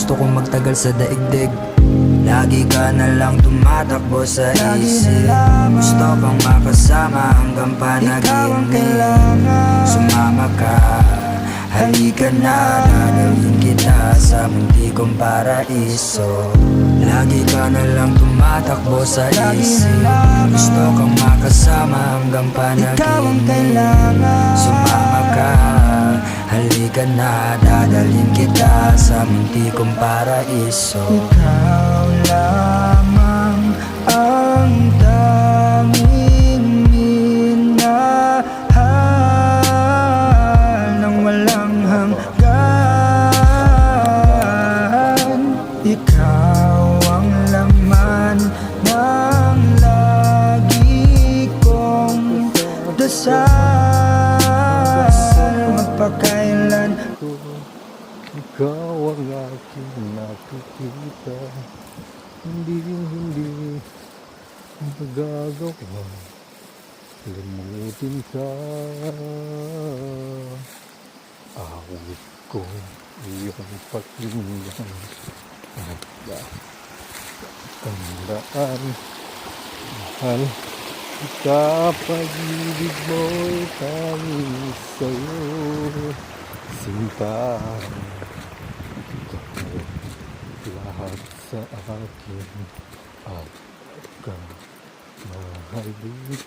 gusto kong magtagal sa daigdig. Lagi ka na lang tumatakbo sa isip. Gusto kang makasama hanggang panaginip. Sumama ka, halika na, dadalhin kita sa munti kong paraiso. Lagi ka na lang tumatakbo sa isip. Gusto kang makasama hanggang panaginip. Sumama ka, halika na, dadalhin kita sa munti kong paraiso. Ikaw lamang ang tanging minahal ng walang hanggan. Ikaw ang laman ng lagi kong dasal, magpakailan. Ikaw ang aking nakikita, hindi magagawa limutin ka. Awit ko iyong pakinggan at tandaan, mahal sa pag-ibig mo'y tanging sa'yo. Sinta, lahat sa akin at pagka mahalin